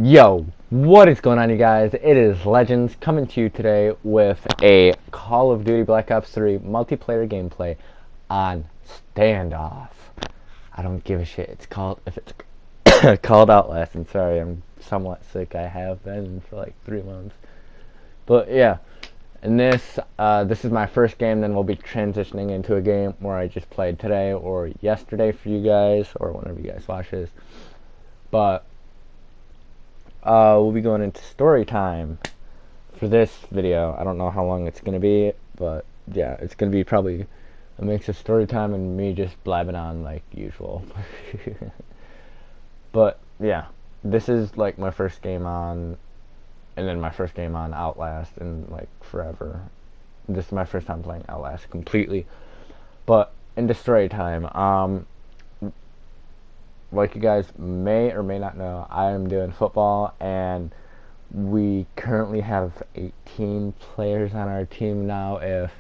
Yo, what is going on, you guys? It is Legends coming to you today with a Call of Duty Black Ops 3 multiplayer gameplay on Standoff. I don't give a shit. If it's called Outlast. I'm sorry, I'm somewhat sick. I have been for like 3 months. But yeah, and this is my first game. Then we'll be transitioning into a game where I just played today or yesterday for you guys, or whenever you guys watch this. But we'll be going into story time for this video. I don't know how long it's gonna be, but yeah, it's gonna be probably a mix of story time and me just blabbing on like usual. But yeah, this is like my first game on, and then my first game on Outlast in like forever. This is my first time playing Outlast completely. But into story time, like you guys may or may not know, I am doing football, and we currently have 18 players on our team now. If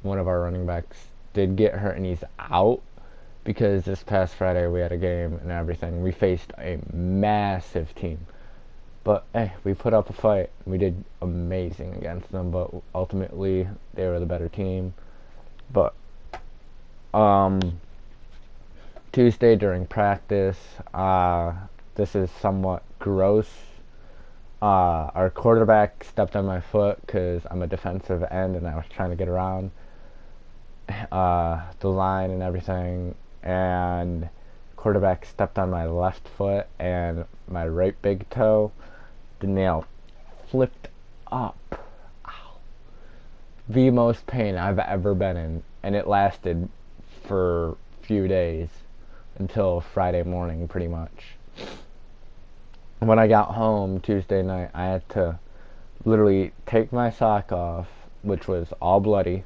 one of our running backs did get hurt and he's out, because this past Friday we had a game and everything. We faced a massive team, but hey, we put up a fight. We did amazing against them, but ultimately they were the better team. But Tuesday during practice, this is somewhat gross. Our quarterback stepped on my foot because I'm a defensive end and I was trying to get around the line and everything, and quarterback stepped on my left foot and my right big toe. The nail flipped up. Ow. The most pain I've ever been in, and it lasted for a few days until Friday morning, pretty much. When I got home Tuesday night, I had to literally take my sock off, which was all bloody,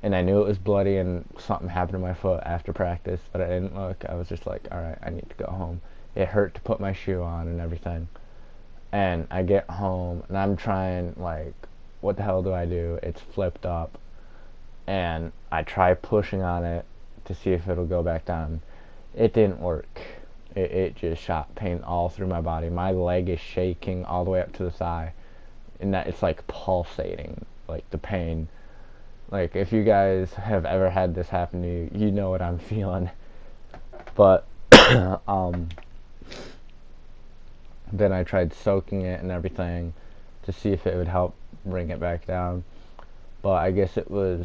and I knew it was bloody and something happened to my foot after practice, but I didn't look. I was just like, alright, I need to go home. It hurt to put my shoe on and everything. And I get home, and I'm trying, like, what the hell do I do? It's flipped up. And I try pushing on it to see if it'll go back down. It didn't work. It just shot pain all through my body. My leg is shaking all the way up to the thigh, and that it's like pulsating, like the pain. Like, if you guys have ever had this happen to you, you know what I'm feeling. But then I tried soaking it and everything to see if it would help bring it back down. But I guess it was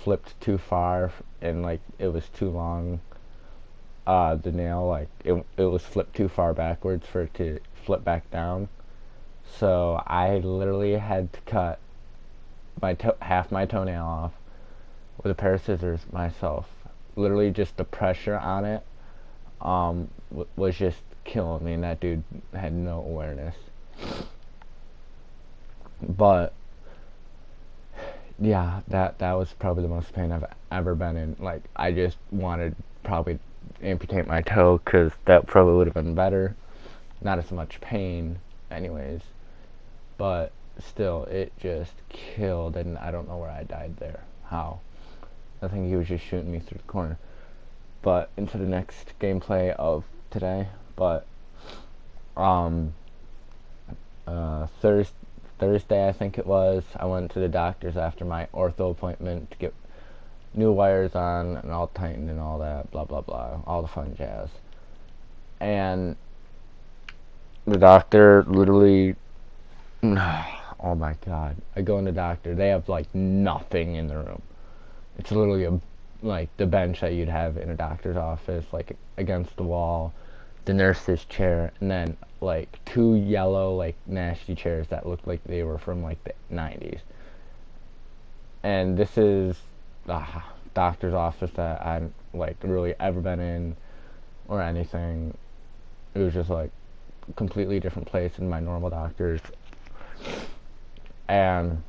flipped too far, and like it was too long. The nail, like it was flipped too far backwards for it to flip back down. So I literally had to cut half my toenail off with a pair of scissors myself. Literally, just the pressure on it was just killing me, and that dude had no awareness. But yeah, that was probably the most pain I've ever been in. Like, I just wanted probably amputate my toe, because that probably would have been better. Not as much pain anyways, but still, it just killed, and I don't know where I died there. How? I think he was just shooting me through the corner. But into the next gameplay of today. But Thursday I think it was, I went to the doctor's after my ortho appointment to get new wires on and all tightened and all that, blah blah blah, all the fun jazz. And the doctor literally, oh my god, I go in the doctor, they have like nothing in the room. It's literally like the bench that you'd have in a doctor's office, like against the wall, the nurse's chair, and then like 2 yellow like nasty chairs that looked like they were from like the 90s. And this is doctor's office that I've like really ever been in or anything. It was just like a completely different place than my normal doctors. And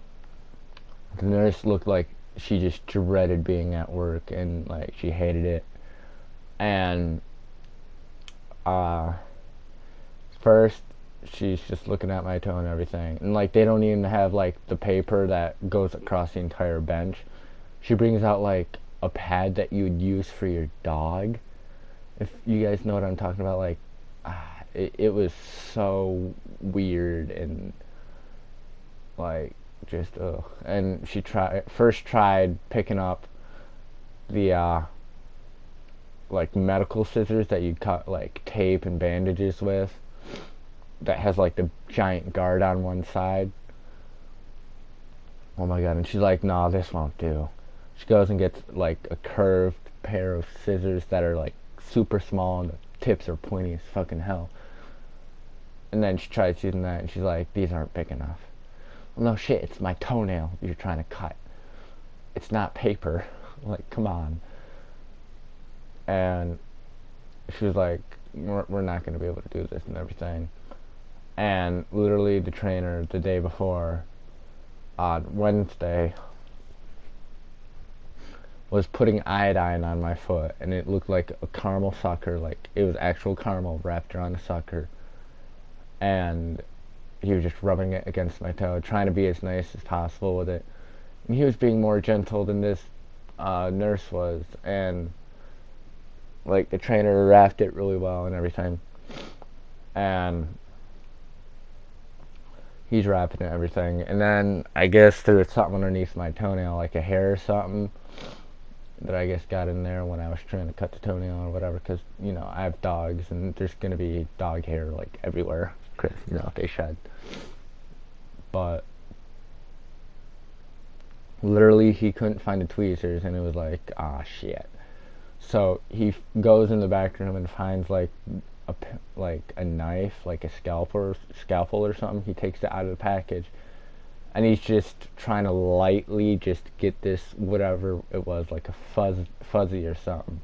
the nurse looked like she just dreaded being at work, and like she hated it. And first she's just looking at my toe and everything, and like they don't even have like the paper that goes across the entire bench. She brings out like a pad that you would use for your dog, if you guys know what I'm talking about. Like it was so weird and like just ugh. And she tried picking up the like medical scissors that you cut like tape and bandages with, that has like the giant guard on one side. Oh my god. And she's like, nah, this won't do. She goes and gets like a curved pair of scissors that are like super small and the tips are pointy as fucking hell. And then she tries using that and she's like, these aren't big enough. Well, no shit, it's my toenail you're trying to cut. It's not paper. Like, come on. And she was like, we're not going to be able to do this and everything. And literally the trainer the day before, on Wednesday, was putting iodine on my foot, and it looked like a caramel sucker, like it was actual caramel wrapped around a sucker. And he was just rubbing it against my toe, trying to be as nice as possible with it. And he was being more gentle than this nurse was, and like the trainer wrapped it really well and everything. And he's wrapping it and everything, and then I guess there was something underneath my toenail, like a hair or something, that I guess got in there when I was trying to cut the toenail or whatever, because, you know, I have dogs, and there's going to be dog hair, like, everywhere, because, you know, they shed. But literally, he couldn't find the tweezers, and it was like, ah, shit. So he goes in the back room and finds, like a knife, like a scalpel or something. He takes it out of the package, and he's just trying to lightly just get this, whatever it was, like a fuzzy or something,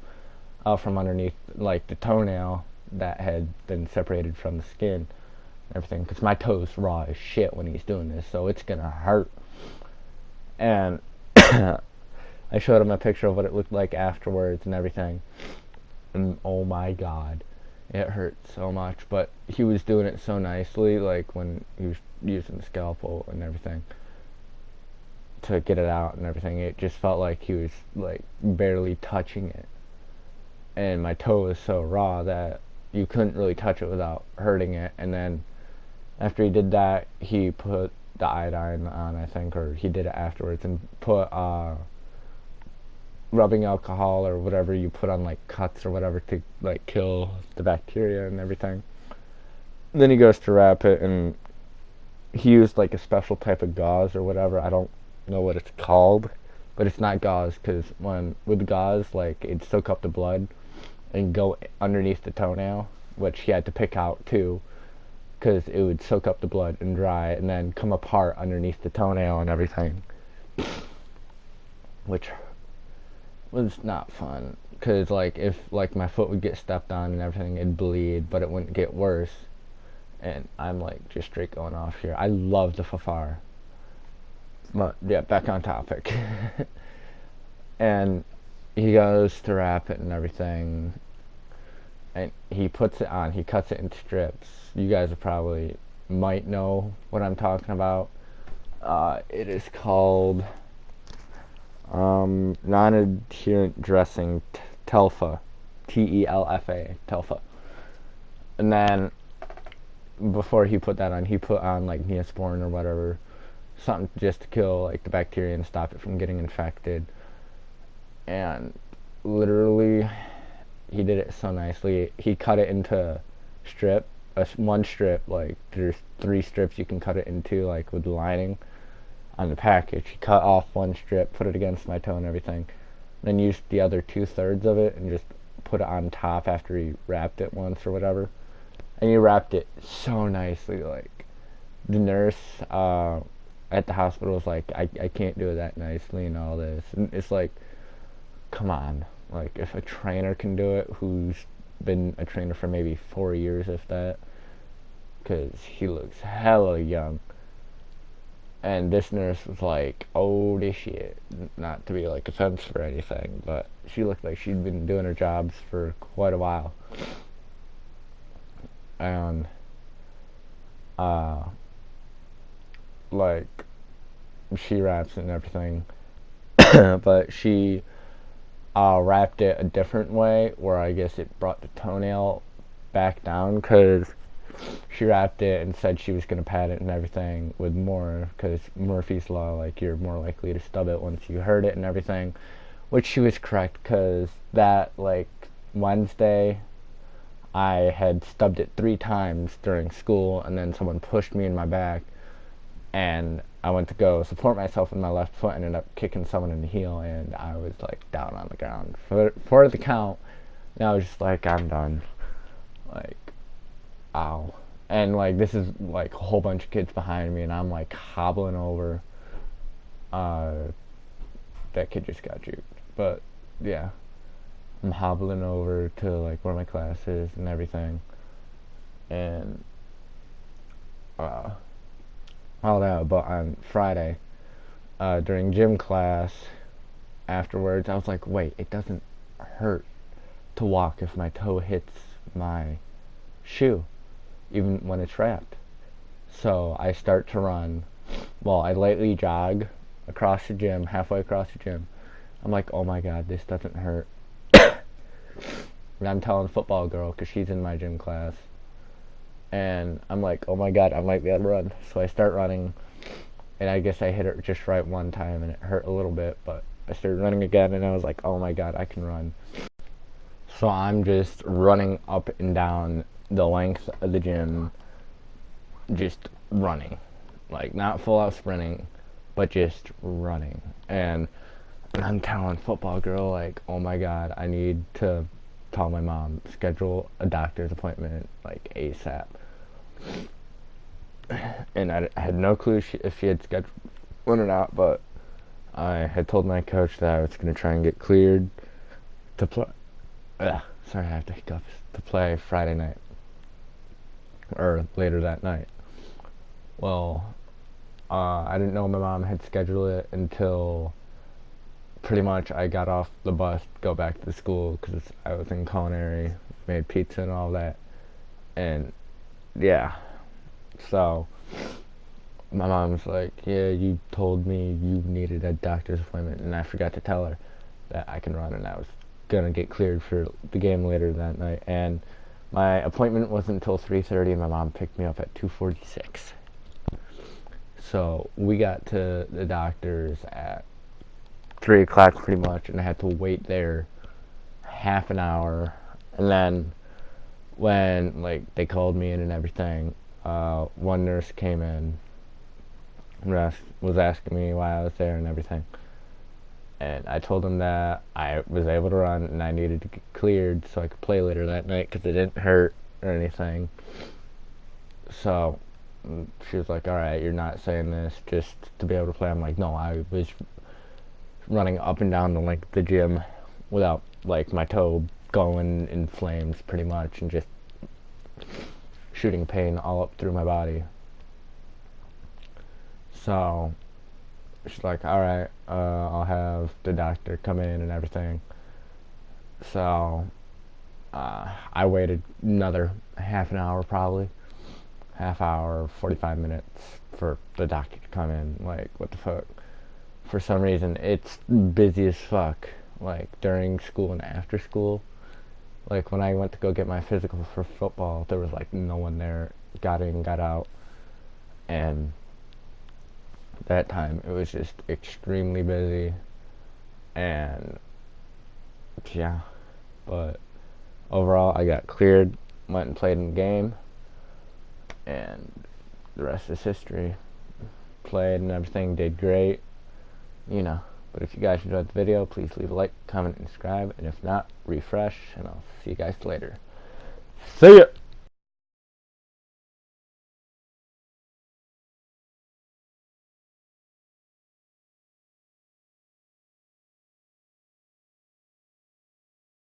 out from underneath, like the toenail that had been separated from the skin and everything, because my toe's raw as shit when he's doing this, so it's gonna hurt. And I showed him a picture of what it looked like afterwards and everything, and oh my god, it hurt so much. But he was doing it so nicely, like when he was using the scalpel and everything to get it out and everything. It just felt like he was like barely touching it, and my toe was so raw that you couldn't really touch it without hurting it. And then after he did that, he put the iodine on, I think, or he did it afterwards, and put rubbing alcohol or whatever you put on like cuts or whatever to like kill the bacteria and everything. Then he goes to wrap it, and he used like a special type of gauze or whatever. I don't know what it's called, but it's not gauze, because when with gauze, like, it'd soak up the blood and go underneath the toenail, which he had to pick out too, because it would soak up the blood and dry and then come apart underneath the toenail and everything, which was not fun, because like if like my foot would get stepped on and everything, it'd bleed, but it wouldn't get worse. And I'm like just straight going off here. I love the fafar, but yeah, back on topic. And he goes to wrap it and everything, and he puts it on, he cuts it in strips. You guys probably might know what I'm talking about. It is called non-adherent dressing, Telfa, Telfa, Telfa. And then before he put that on, he put on like Neosporin or whatever, something just to kill like the bacteria and stop it from getting infected. And literally, he did it so nicely. He cut it into one strip, like there's 3 strips you can cut it into, like with the lining on the package. He cut off one strip, put it against my toe and everything, then used the other 2/3 of it and just put it on top after he wrapped it once or whatever. And he wrapped it so nicely. Like, the nurse at the hospital was like, I can't do it that nicely and all this. And it's like, come on. Like, if a trainer can do it, who's been a trainer for maybe 4 years, if that, because he looks hella young. And this nurse was like, oh, this shit. Not to be like offensive or anything, but she looked like she'd been doing her jobs for quite a while. And like, she wraps it and everything, but she wrapped it a different way, where I guess it brought the toenail back down, because she wrapped it and said she was going to pad it and everything with more, because Murphy's Law, like, you're more likely to stub it once you hurt it and everything, which she was correct, because that, like, Wednesday, I had stubbed it 3 times during school, and then someone pushed me in my back, and I went to go support myself, and my left foot ended up kicking someone in the heel, and I was, like, down on the ground for the count, and I was just like, I'm done. Like, ow. And, like, this is, like, a whole bunch of kids behind me, and I'm, like, hobbling over. That kid just got juked. But, yeah. I'm hobbling over to, like, where my class is and everything. And, all that. But on Friday, during gym class, afterwards, I was like, wait, it doesn't hurt to walk if my toe hits my shoe, even when it's wrapped. So I start to run. Well, I lightly jog across the gym, halfway across the gym. I'm like, oh my god, this doesn't hurt. And I'm telling football girl, because she's in my gym class. And I'm like, oh my god, I might be able to run. So I start running, and I guess I hit it just right one time, and it hurt a little bit, but I started running again, and I was like, oh my god, I can run. So I'm just running up and down the length of the gym, just running. Like, not full out sprinting, but just running. And I'm telling football girl, like, oh my god, I need to tell my mom, schedule a doctor's appointment, like, ASAP. And I had no clue if she had scheduled one or not, but I had told my coach that I was going to try and get cleared to play. Sorry, I have to hiccups. To play Friday night. Or later that night. Well, I didn't know my mom had scheduled it until pretty much I got off the bus to go back to the school, because I was in culinary, made pizza and all that. And, yeah. So, my mom's like, yeah, you told me you needed a doctor's appointment, and I forgot to tell her that I can run, and I was gonna get cleared for the game later that night. And my appointment wasn't until 3:30, and my mom picked me up at 2:46. So we got to the doctor's at 3 o'clock pretty much, and I had to wait there half an hour. And then when, like, they called me in and everything, one nurse came in and was asking me why I was there and everything. And I told him that I was able to run and I needed to get cleared so I could play later that night, because it didn't hurt or anything. So she was like, alright, you're not saying this just to be able to play. I'm like, no, I was running up and down the gym without, like, my toe going in flames pretty much, and just shooting pain all up through my body. So she's like, alright, I'll have the doctor come in and everything. So I waited another half an hour, probably half hour, 45 minutes for the doctor to come in. Like, what the fuck? For some reason, it's busy as fuck, like, during school and after school. Like, when I went to go get my physical for football, there was, like, no one there. Got in, got out. And that time, it was just extremely busy. And, yeah. But overall, I got cleared, went and played in the game. And the rest is history. Played and everything, did great. You know. But if you guys enjoyed the video, please leave a like, comment, and subscribe. And if not, refresh, and I'll see you guys later. See ya!